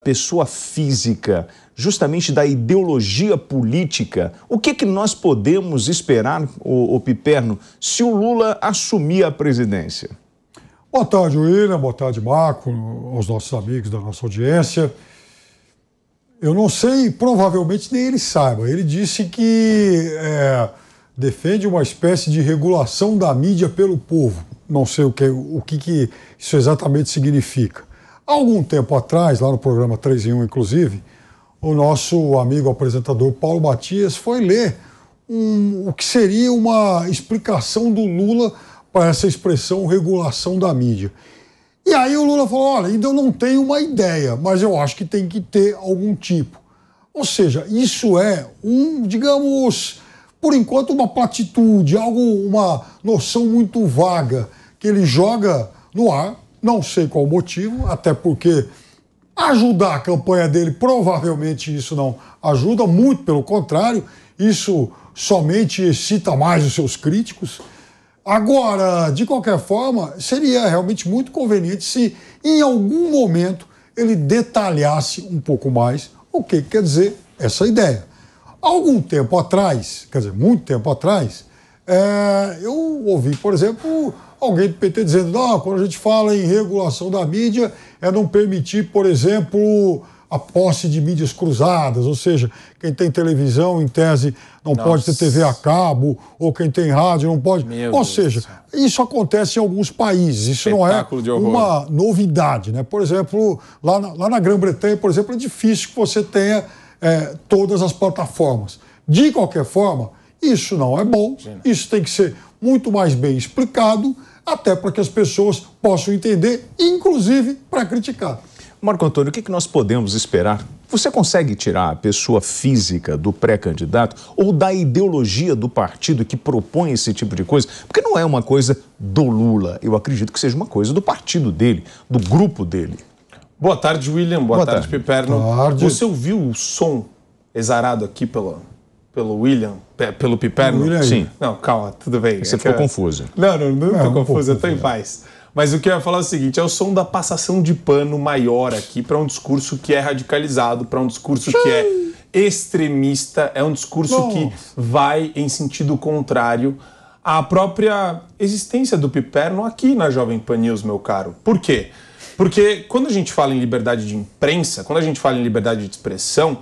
pessoa física, justamente da ideologia política, o que nós podemos esperar, o Piperno, se o Lula assumir a presidência? Boa tarde, William. Boa tarde, Marco, aos nossos amigos da nossa audiência. Eu não sei, provavelmente nem ele saiba. Ele disse que defende uma espécie de regulação da mídia pelo povo. Não sei o que isso exatamente significa. Há algum tempo atrás, lá no programa 3 em 1, inclusive, o nosso amigo apresentador Paulo Matias foi ler o que seria uma explicação do Lula para essa expressão regulação da mídia. E aí o Lula falou, olha, ainda eu não tenho uma ideia, mas eu acho que tem que ter algum tipo. Ou seja, isso é digamos, por enquanto uma platitude, uma noção muito vaga que ele joga no ar, não sei qual o motivo, até porque ajudar a campanha dele, provavelmente isso não ajuda, muito pelo contrário, isso somente excita mais os seus críticos. Agora, de qualquer forma, seria realmente muito conveniente se em algum momento ele detalhasse um pouco mais o que quer dizer essa ideia. Algum tempo atrás, quer dizer, muito tempo atrás, eu ouvi, por exemplo, alguém do PT dizendo, não, quando a gente fala em regulação da mídia, é não permitir, por exemplo, a posse de mídias cruzadas, ou seja, quem tem televisão, em tese, não pode ter TV a cabo, ou quem tem rádio não pode. Ou seja, isso acontece em alguns países, isso não é uma novidade, né? Por exemplo, lá na Grã-Bretanha, por exemplo, é difícil que você tenha todas as plataformas. De qualquer forma, isso não é bom, isso tem que ser muito mais bem explicado, até para que as pessoas possam entender, inclusive para criticar. Marco Antônio, o que nós podemos esperar? Você consegue tirar a pessoa física do pré-candidato ou da ideologia do partido que propõe esse tipo de coisa? Porque não é uma coisa do Lula, eu acredito que seja uma coisa do partido dele, do grupo dele. Boa tarde, William. Boa tarde, Piperno. Boa tarde. Você ouviu o som exarado aqui pelo William, pelo Piperno? Sim. Não, calma, tudo bem. Você ficou confuso. Não estou confuso, eu estou em paz. Mas o que eu ia falar é o seguinte, é o som da passação de pano maior aqui para um discurso que é radicalizado, para um discurso que é extremista, é um discurso que vai em sentido contrário à própria existência do Piperno aqui na Jovem Pan News, meu caro. Por quê? Porque quando a gente fala em liberdade de imprensa, quando a gente fala em liberdade de expressão,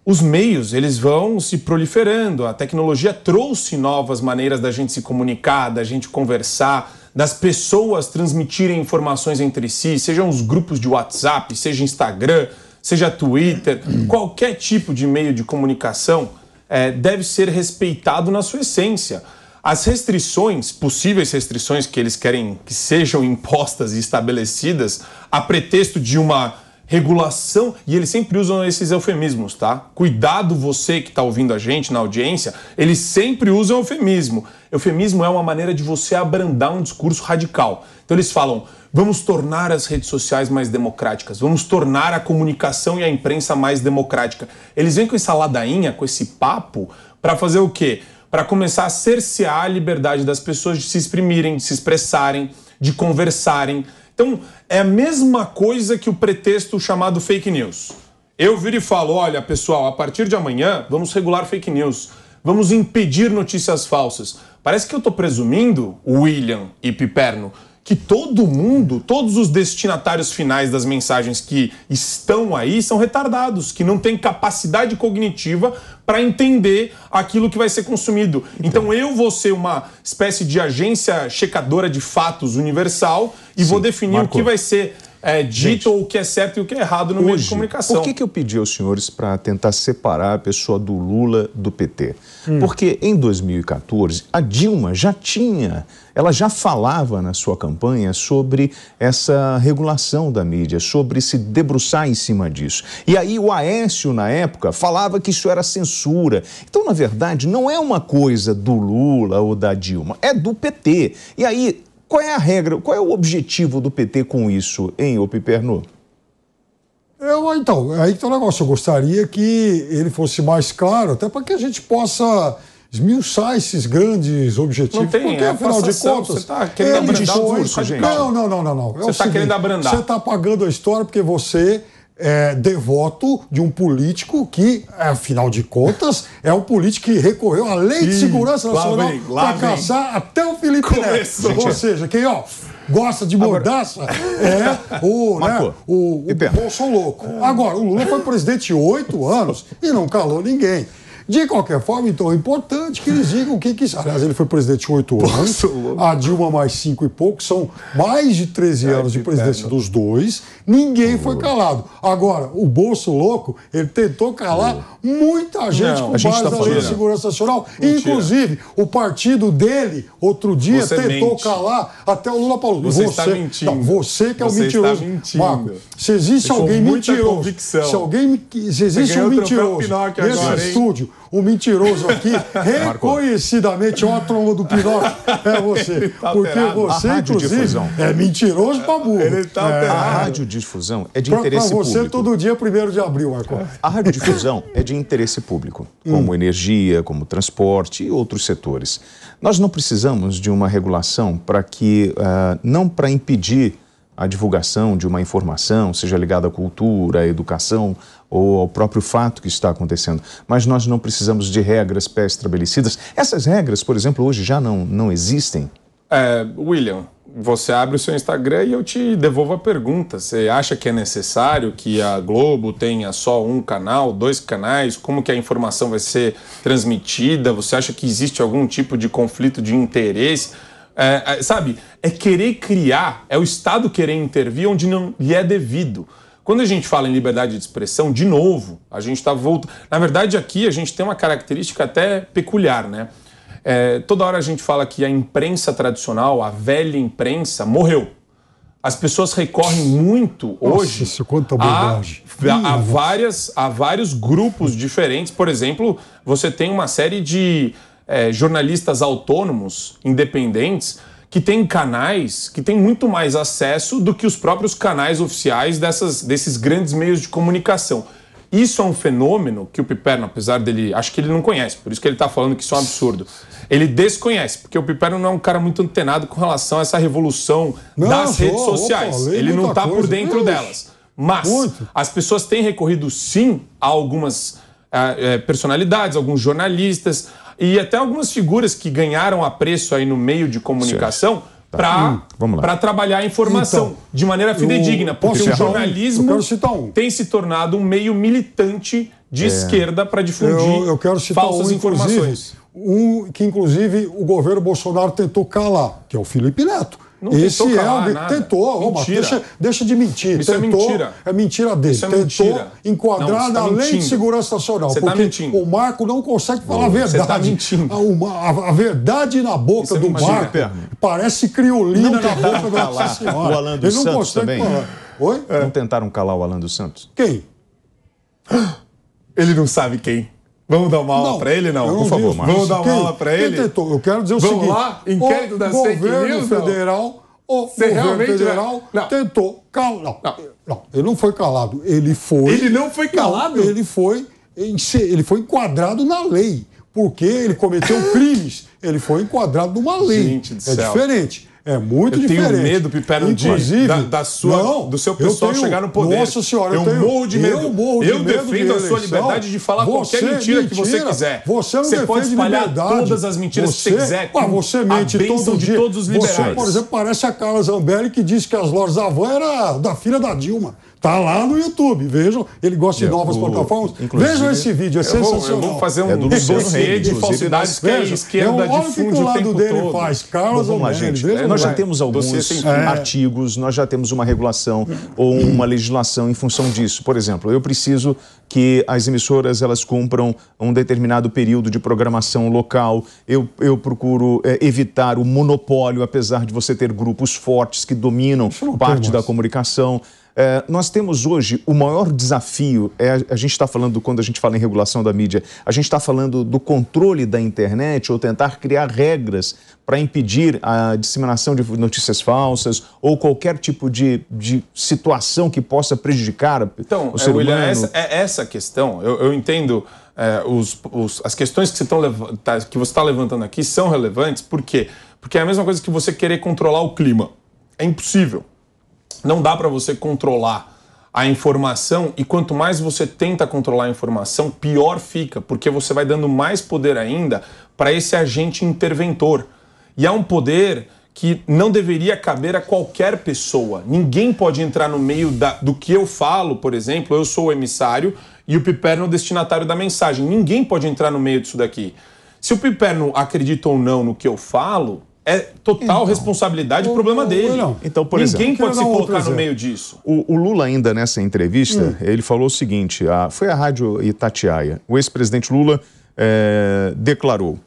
os meios, eles vão se proliferando. A tecnologia trouxe novas maneiras da gente se comunicar, da gente conversar, das pessoas transmitirem informações entre si, sejam os grupos de WhatsApp, seja Instagram, seja Twitter, qualquer tipo de meio de comunicação deve ser respeitado na sua essência. As restrições, possíveis restrições que eles querem que sejam impostas e estabelecidas a pretexto de uma regulação, e eles sempre usam esses eufemismos, tá? Cuidado você que está ouvindo a gente na audiência, eles sempre usam eufemismo. Eufemismo é uma maneira de você abrandar um discurso radical. Então eles falam, vamos tornar as redes sociais mais democráticas, vamos tornar a comunicação e a imprensa mais democrática. Eles vêm com essa ladainha, com esse papo, para fazer o quê? Para começar a cercear a liberdade das pessoas de se exprimirem, de se expressarem, de conversarem. Então, é a mesma coisa que o pretexto chamado fake news. Eu viro e falo, olha, pessoal, a partir de amanhã, vamos regular fake news. Vamos impedir notícias falsas. Parece que eu estou presumindo, William e Piperno, que todo mundo, todos os destinatários finais das mensagens que estão aí são retardados, que não têm capacidade cognitiva para entender aquilo que vai ser consumido. Então eu vou ser uma espécie de agência checadora de fatos universal e vou definir o que vai ser dito ou o que é certo e o que é errado no meio de comunicação. Por que eu pedi aos senhores para tentar separar a pessoa do Lula do PT? Porque em 2014, a Dilma ela já falava na sua campanha sobre essa regulação da mídia, sobre se debruçar em cima disso. E aí o Aécio, na época, falava que isso era censura. Então, na verdade, não é uma coisa do Lula ou da Dilma, é do PT. E aí, qual é a regra, qual é o objetivo do PT com isso, hein, ô Piperno? Então, aí que tá o negócio. Eu gostaria que ele fosse mais claro, até para que a gente possa esmiuçar esses grandes objetivos. Não tem, porque, afinal de contas, você está querendo abrandar o discurso, gente. Não. Você está querendo abrandar. Você está apagando a história porque você devoto de um político que, afinal de contas, é um político que recorreu à Lei de Segurança Nacional para caçar até o Felipe Neto. Ou seja, quem gosta de mordaça o Bolsonaro. Agora, o Lula foi presidente 8 anos e não calou ninguém. De qualquer forma, então, é importante que eles digam o que quiser. Aliás, ele foi presidente 8 anos, a Dilma mais 5 e pouco, são mais de 13 anos de presidência dos dois, ninguém foi calado. Agora, o Bolso Louco, ele tentou calar muita gente com base na Lei de Segurança Nacional. Inclusive, o partido dele, outro dia, tentou calar até o Lula Palusa. Você está mentindo. Não, você que é o mentiroso. Marco, se existe alguém mentiroso, se existe um mentiroso nesse estúdio, o mentiroso aqui, reconhecidamente, é uma tromba do Pinóquio, é você. Porque você, inclusive, é mentiroso pra burro. A radiodifusão é de interesse público. Pra você, todo dia é 1º de abril, Marco. A radiodifusão é de interesse público, como energia, como transporte e outros setores. Nós não precisamos de uma regulação para que, não para impedir a divulgação de uma informação, seja ligada à cultura, à educação ou ao próprio fato que está acontecendo. Mas nós não precisamos de regras pré-estabelecidas. Essas regras, por exemplo, hoje já não existem. William, você abre o seu Instagram e eu te devolvo a pergunta. Você acha que é necessário que a Globo tenha só um canal, 2 canais? Como que a informação vai ser transmitida? Você acha que existe algum tipo de conflito de interesse? Sabe, é querer criar, é o Estado querer intervir onde não lhe é devido. Quando a gente fala em liberdade de expressão, de novo, a gente está voltando... Na verdade, aqui a gente tem uma característica até peculiar, né? Toda hora a gente fala que a imprensa tradicional, a velha imprensa, morreu. As pessoas recorrem muito hoje a vários grupos diferentes. Por exemplo, você tem uma série de jornalistas autônomos, independentes, que têm canais que têm muito mais acesso do que os próprios canais oficiais desses grandes meios de comunicação. Isso é um fenômeno que o Piperno, apesar dele... Acho que ele não conhece, por isso que ele está falando que isso é um absurdo. Ele desconhece, porque o Piperno não é um cara muito antenado com relação a essa revolução das redes sociais. Ele não está por dentro delas. Mas as pessoas têm recorrido, sim, a algumas personalidades, alguns jornalistas e até algumas figuras que ganharam apreço aí no meio de comunicação para trabalhar a informação de maneira fidedigna, porque o jornalismo tem se tornado um meio militante de esquerda para difundir falsas informações. Que, inclusive, o governo Bolsonaro tentou calar, que é o Felipe Neto. Não tentou calar nada. Tentou, deixa de mentir. Isso tentou, é mentira. É mentira dele. Isso é tentou mentira. Enquadrar na Lei de Segurança Nacional. Você porque o Marco não consegue falar a verdade. Você está mentindo. A verdade na boca do Marco parece criolina na boca da Nossa Senhora. O Alan dos Santos também? Oi? Não tentaram calar o Alan dos Santos? Quem? Ele não sabe quem. Vamos dar uma aula para ele, não? Por favor, Marcos. Vamos dar uma aula para ele? Tentou? Eu quero dizer o seguinte. Vamos lá? Inquérito das fake news, O governo federal tentou calar. Não, ele não foi calado. Ele não foi calado? Não, ele foi enquadrado na lei. Porque ele cometeu crimes. Ele foi enquadrado numa lei. Gente do céu. Diferente. É muito diferente. Eu tenho medo, Piperno, do seu pessoal chegar no poder. Nossa Senhora, eu morro de medo. Eu defendo a sua liberdade de falar qualquer mentira que você quiser. Você pode espalhar todas as mentiras que você quiser. Você mente todo dia. De todos os liberais. Você, por exemplo, parece a Carla Zambelli que disse que as lojas Avon era da filha da Dilma. Tá lá no YouTube, vejam. Ele gosta de novas plataformas. Vejam esse vídeo, é sensacional. Eu vou fazer um dossiê de falsidades que a esquerda difunde o tempo todo. Faz. Carlos Vamos lá, gente. Nós já temos alguns artigos, nós já temos uma regulação ou uma legislação em função disso. Por exemplo, eu preciso que as emissoras elas cumpram um determinado período de programação local. Eu procuro evitar o monopólio, apesar de você ter grupos fortes que dominam parte da comunicação. Nós temos hoje o maior desafio, a gente está falando, quando a gente fala em regulação da mídia, a gente está falando do controle da internet ou tentar criar regras para impedir a disseminação de notícias falsas ou qualquer tipo de situação que possa prejudicar o ser humano. Essa questão, eu entendo, as questões que você está levantando aqui são relevantes, por quê? Porque é a mesma coisa que você querer controlar o clima. É impossível. Não dá para você controlar a informação, e quanto mais você tenta controlar a informação, pior fica, porque você vai dando mais poder ainda para esse agente interventor. E é um poder que não deveria caber a qualquer pessoa. Ninguém pode entrar no meio do que eu falo, por exemplo, eu sou o emissário e o Piperno é o destinatário da mensagem. Ninguém pode entrar no meio disso daqui. Se o Piperno acredita ou não no que eu falo, é total responsabilidade e problema dele. Então, por exemplo, ninguém pode se colocar no meio disso. O Lula, ainda nessa entrevista, ele falou o seguinte, foi a Rádio Itatiaia. O ex-presidente Lula declarou: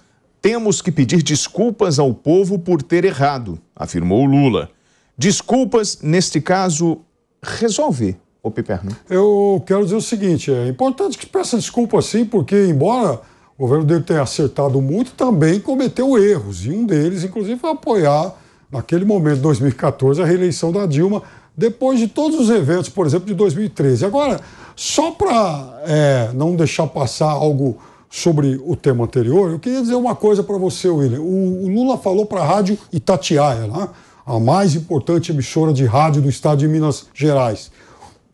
temos que pedir desculpas ao povo por ter errado, afirmou Lula. Desculpas, neste caso, resolve, o Piperno. Eu quero dizer o seguinte, é importante que peça desculpa sim, porque embora o governo dele tenha acertado muito, também cometeu erros. E um deles, inclusive, foi apoiar, naquele momento, 2014, a reeleição da Dilma, depois de todos os eventos, por exemplo, de 2013. Agora, só para não deixar passar algo sobre o tema anterior, eu queria dizer uma coisa para você, William. O Lula falou para a Rádio Itatiaia, né? A mais importante emissora de rádio do estado de Minas Gerais.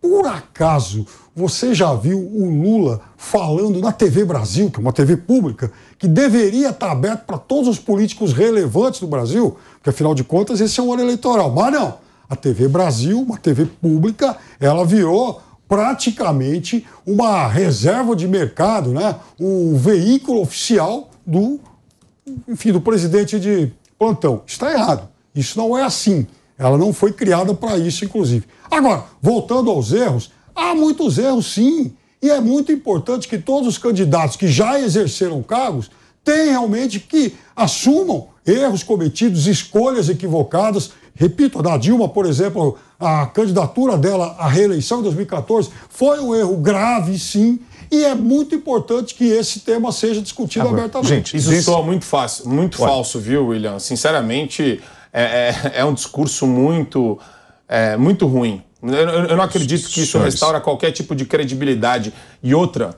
Por acaso, você já viu o Lula falando na TV Brasil, que é uma TV pública, que deveria estar aberta para todos os políticos relevantes do Brasil? Porque, afinal de contas, esse é um ano eleitoral. Mas não, a TV Brasil, uma TV pública, ela virou praticamente uma reserva de mercado, né? Um veículo oficial do presidente de plantão. Está errado. Isso não é assim. Ela não foi criada para isso, inclusive. Agora, voltando aos erros, há muitos erros, sim. E é muito importante que todos os candidatos que já exerceram cargos tenham realmente que assumam erros cometidos, escolhas equivocadas. Repito, a da Dilma, por exemplo, a candidatura dela à reeleição em 2014 foi um erro grave, sim. E é muito importante que esse tema seja discutido abertamente. Gente, isso soa muito fácil, muito falso, viu, William? Sinceramente, é um discurso muito ruim. Eu não acredito que isso restaura qualquer tipo de credibilidade. E outra,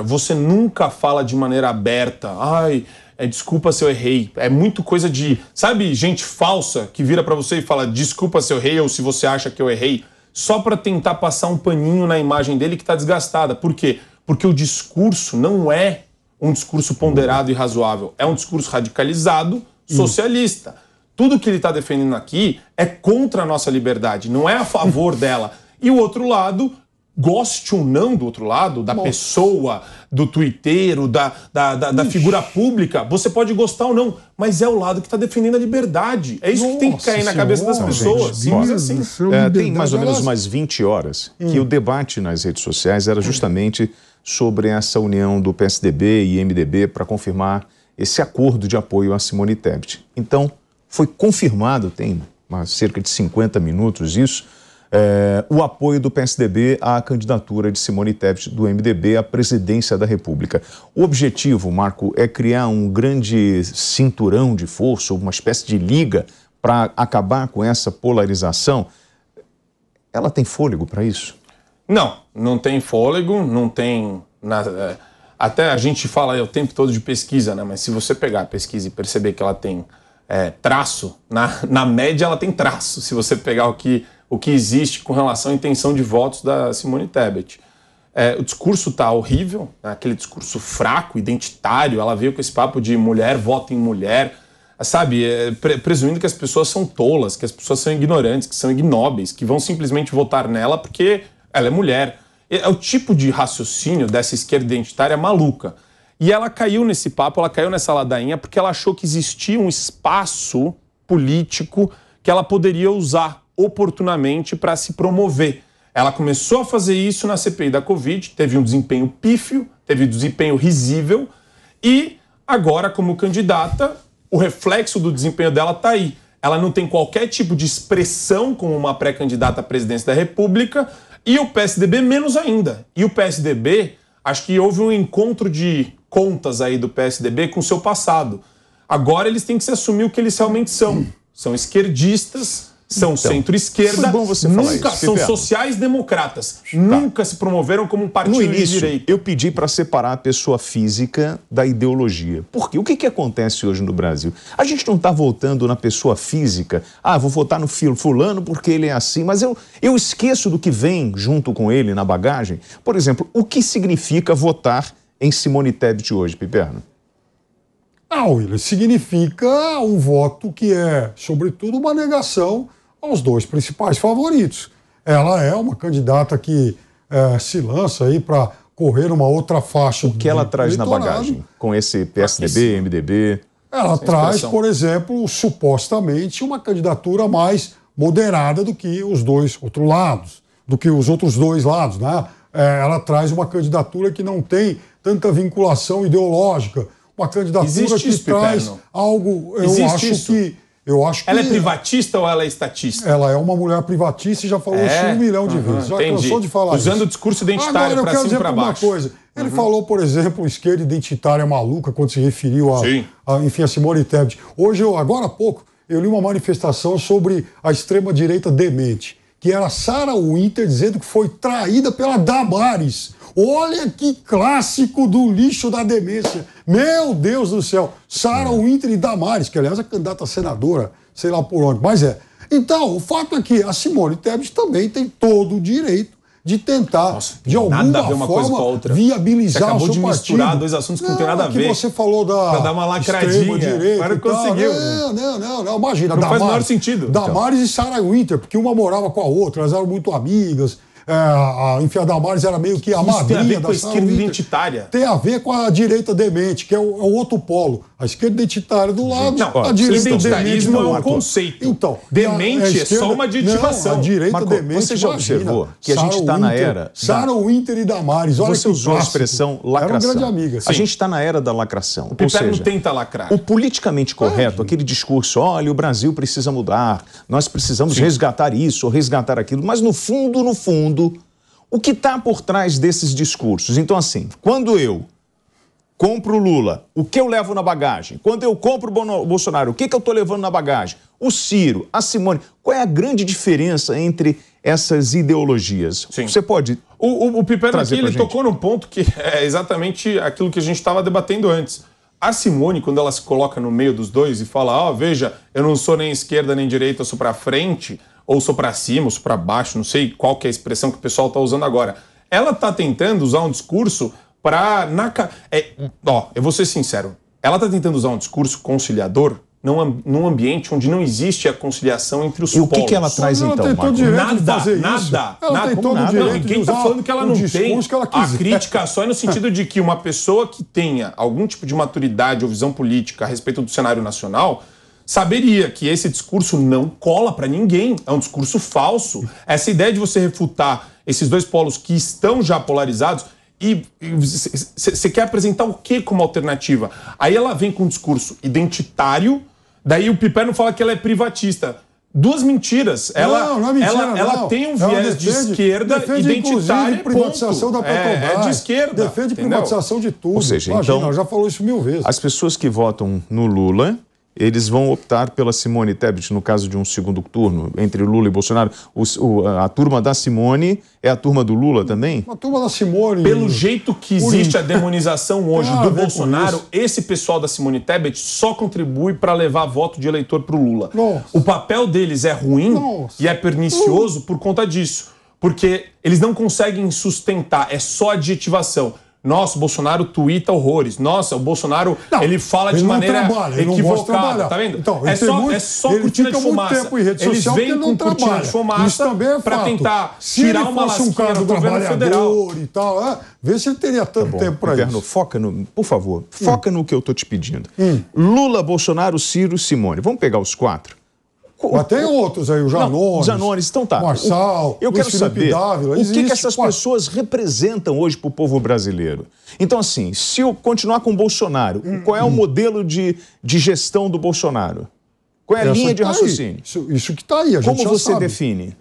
você nunca fala de maneira aberta. Ai, desculpa se eu errei. É muito coisa de... Sabe, gente falsa que vira pra você e fala desculpa se eu errei ou se você acha que eu errei, só pra tentar passar um paninho na imagem dele que tá desgastada. Por quê? Porque o discurso não é um discurso ponderado e razoável. É um discurso radicalizado, socialista. Tudo que ele está defendendo aqui é contra a nossa liberdade, não é a favor dela. E o outro lado, goste ou não do outro lado, da pessoa, do tuiteiro, da figura pública, você pode gostar ou não, mas é o lado que está defendendo a liberdade. É isso que tem que cair na cabeça das pessoas. Simples assim. Tem mais ou menos umas 20 horas que o debate nas redes sociais era justamente sobre essa união do PSDB e MDB para confirmar esse acordo de apoio a Simone Tebet. Então, foi confirmado, tem cerca de 50 minutos isso, o apoio do PSDB à candidatura de Simone Tebet do MDB à presidência da República. O objetivo, Marco, é criar um grande cinturão de força, uma espécie de liga para acabar com essa polarização. Ela tem fôlego para isso? Não tem fôlego, não tem nada. Até a gente fala aí o tempo todo de pesquisa, né? Mas se você pegar a pesquisa e perceber que ela tem traço, na média ela tem traço, se você pegar o que existe com relação à intenção de votos da Simone Tebet. O discurso tá horrível, né? Aquele discurso fraco, identitário, ela veio com esse papo de mulher vota em mulher, sabe, presumindo que as pessoas são tolas, que as pessoas são ignorantes, que são ignóbeis, que vão simplesmente votar nela porque ela é mulher. É o tipo de raciocínio dessa esquerda identitária maluca. E ela caiu nesse papo, ela caiu nessa ladainha porque ela achou que existia um espaço político que ela poderia usar oportunamente para se promover. Ela começou a fazer isso na CPI da Covid, teve um desempenho pífio, teve um desempenho risível e agora, como candidata, o reflexo do desempenho dela está aí. Ela não tem qualquer tipo de expressão como uma pré-candidata à presidência da República e o PSDB menos ainda. E o PSDB, acho que houve um encontro de contas aí do PSDB com o seu passado. Agora eles têm que se assumir o que eles realmente são. São esquerdistas, são centro-esquerda, foi bom você falar nunca isso, são Piperno. sociais-democratas, nunca se promoveram como um partido No de início, direita. eu pedi para separar a pessoa física da ideologia. Por quê? O que acontece hoje no Brasil? A gente não está votando na pessoa física. Ah, vou votar no fulano porque ele é assim, mas eu esqueço do que vem junto com ele na bagagem. Por exemplo, o que significa votar em Simone Tebet hoje, Piperno? William, significa um voto que é, sobretudo, uma negação aos dois principais favoritos. Ela é uma candidata que se lança aí para correr uma outra faixa. O que ela traz na bagagem com esse PSDB, MDB? Ela traz, por exemplo, supostamente uma candidatura mais moderada do que os dois outros lados, do que os outros dois lados, né? Ela traz uma candidatura que não tem tanta vinculação ideológica, uma candidatura que traz algo. Eu acho que ela é privatista ou ela é estatista? Ela é uma mulher privatista e já falou isso 1 milhão de vezes. Já cansou de falar Usando isso. o discurso identitário para cima e para baixo. Uma coisa. Ele falou, por exemplo, esquerda identitária maluca quando se referiu a Simone Tebet. Hoje, agora há pouco, eu li uma manifestação sobre a extrema-direita demente, que era Sarah Winter dizendo que foi traída pela Damares. Olha que clássico do lixo da demência. Meu Deus do céu. Sarah Winter e Damares, que aliás é candidata a senadora, sei lá por onde, mas é. Então, o fato é que a Simone Tebet também tem todo o direito de tentar, de alguma forma, viabilizar o seu partido. Você acabou de misturar dois assuntos que não tem nada a ver. Que você falou da pra dar uma lacradinha. Agora conseguiu. Não, imagina. Não faz o menor sentido. Damares e Sarah Winter, porque uma morava com a outra, elas eram muito amigas. Enfim, a Damares era meio que a madrinha da esquerda identitária. Tem a ver com a direita demente, que é o outro polo. A esquerda identitária do lado, a direita demente é um conceito. Então, demente é só uma adjetivação. A direita demente, você já observou que a gente está na era... Sarah Winter e Damares, olha você usou a expressão lacração. Era uma grande amiga. A gente está na era da lacração. O Piperno tenta lacrar. O politicamente correto, aquele discurso, olha, o Brasil precisa mudar, nós precisamos resgatar isso ou resgatar aquilo, mas no fundo, o que está por trás desses discursos? Então, assim, quando eu compro o Lula, o que eu levo na bagagem? Quando eu compro o Bolsonaro, o que eu estou levando na bagagem? O Ciro, a Simone. Qual é a grande diferença entre essas ideologias? Sim. Você pode O Piperno aqui, ele gente? tocou num ponto que é exatamente aquilo que a gente estava debatendo antes. A Simone, quando ela se coloca no meio dos dois e fala, veja, eu não sou nem esquerda nem direita, eu sou para frente, ou sou para cima, ou sou para baixo, não sei qual que é a expressão que o pessoal está usando agora. Ela está tentando usar um discurso para... eu vou ser sincero. Ela está tentando usar um discurso conciliador num ambiente onde não existe a conciliação entre os polos. E o que ela traz então, Marco? Nada. Ninguém está falando que ela não tem a crítica só no sentido de que uma pessoa que tenha algum tipo de maturidade ou visão política a respeito do cenário nacional saberia que esse discurso não cola para ninguém. É um discurso falso. Essa ideia de você refutar esses dois polos que estão já polarizados e você quer apresentar o que como alternativa? Aí ela vem com um discurso identitário, daí o Piperno fala que ela é privatista. Duas mentiras. Ela tem um viés de esquerda identitário, privatização da Petrobras. É de esquerda. Defende privatização de tudo. Ou seja, imagina, então, já falou isso 1000 vezes. As pessoas que votam no Lula, eles vão optar pela Simone Tebet no caso de um segundo turno, entre Lula e Bolsonaro. A turma da Simone é a turma do Lula também? A turma da Simone... Pelo jeito que existe a demonização hoje do Bolsonaro, esse pessoal da Simone Tebet só contribui para levar voto de eleitor para o Lula. Nossa. O papel deles é ruim e é pernicioso por conta disso. Porque eles não conseguem sustentar, é só adjetivação. Nossa, o Bolsonaro tuita horrores. Nossa, o Bolsonaro ele fala de maneira equivocada. Tá vendo? Então, é só cortina de fumaça. Eles vêm com cortina de fumaça para tentar tirar uma lasquinha do governo federal. E tal, vê se ele teria tanto tempo para isso. Por favor, foca no que eu estou te pedindo. Lula, Bolsonaro, Ciro, Simone. Vamos pegar os quatro. Mas tem outros aí, o Janones. Janones, então tá. Marçal, eu quero saber Dávila, o que essas pessoas representam hoje para o povo brasileiro. Então, assim, se eu continuar com o Bolsonaro, qual é o modelo de gestão do Bolsonaro? Qual é a linha de raciocínio? Isso que está aí, a gente Como você sabe. define?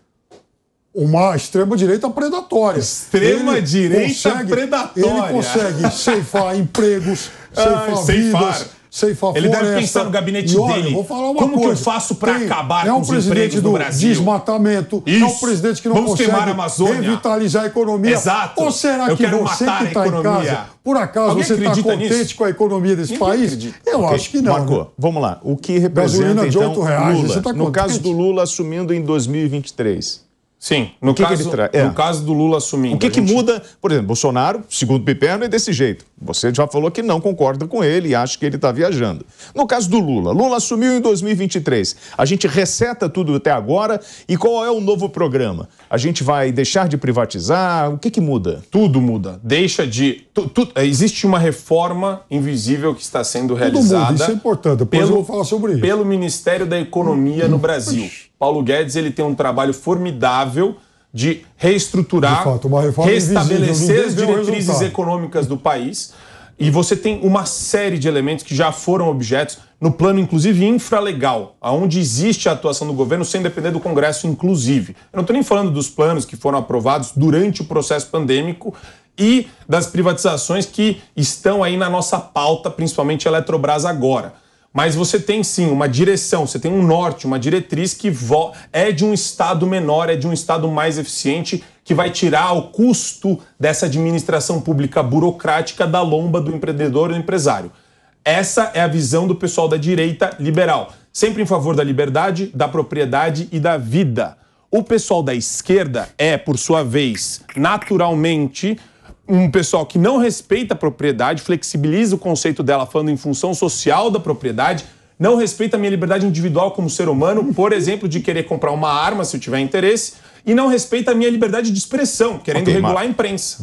Uma extrema-direita predatória. Extrema-direita predatória. Ele consegue ceifar empregos, ceifar vidas, ceifar Ele floresta. deve pensar no gabinete dele. Vou falar uma como coisa. que eu faço para acabar com os empregos no Brasil? Desmatamento. Isso. É um presidente que não Vamos consegue queimar a Amazônia. revitalizar a economia. Exato. Ou será Eu que quero você matar que a está em economia. casa, por acaso Alguém você está acredita contente nisso? com a economia desse país? acredita. Eu Ok, acho que não. Marco, Né? vamos lá. O que representa, Gasolina de então, R$8, Lula? você tá No caso contente? do Lula assumindo em 2023. Sim, no caso do Lula assumindo. O que muda? Por exemplo, Bolsonaro, segundo o Piperno, é desse jeito. Você já falou que não concorda com ele e acha que ele está viajando. No caso do Lula, Lula assumiu em 2023. A gente reseta tudo até agora e qual é o novo programa? A gente vai deixar de privatizar? O que muda? Tudo muda. Deixa de... existe uma reforma invisível que está sendo realizada... Tudo muda, isso é importante. Depois eu vou falar sobre isso. Pelo Ministério da Economia no Brasil. Paulo Guedes ele tem um trabalho formidável de reestruturar, de fato, uma reforma restabelecer as invisível, diretrizes econômicas do país. E você tem uma série de elementos que já foram objetos no plano, inclusive, infralegal, onde existe a atuação do governo sem depender do Congresso, inclusive. Eu não estou nem falando dos planos que foram aprovados durante o processo pandêmico e das privatizações que estão aí na nossa pauta, principalmente a Eletrobras agora. Mas você tem, sim, uma direção, você tem um norte, uma diretriz que é de um Estado menor, é de um Estado mais eficiente, que vai tirar o custo dessa administração pública burocrática da lomba do empreendedor e do empresário. Essa é a visão do pessoal da direita liberal, sempre em favor da liberdade, da propriedade e da vida. O pessoal da esquerda é, por sua vez, naturalmente... um pessoal que não respeita a propriedade, flexibiliza o conceito dela falando em função social da propriedade, não respeita a minha liberdade individual como ser humano, por exemplo, de querer comprar uma arma se eu tiver interesse, e não respeita a minha liberdade de expressão, querendo regular a imprensa.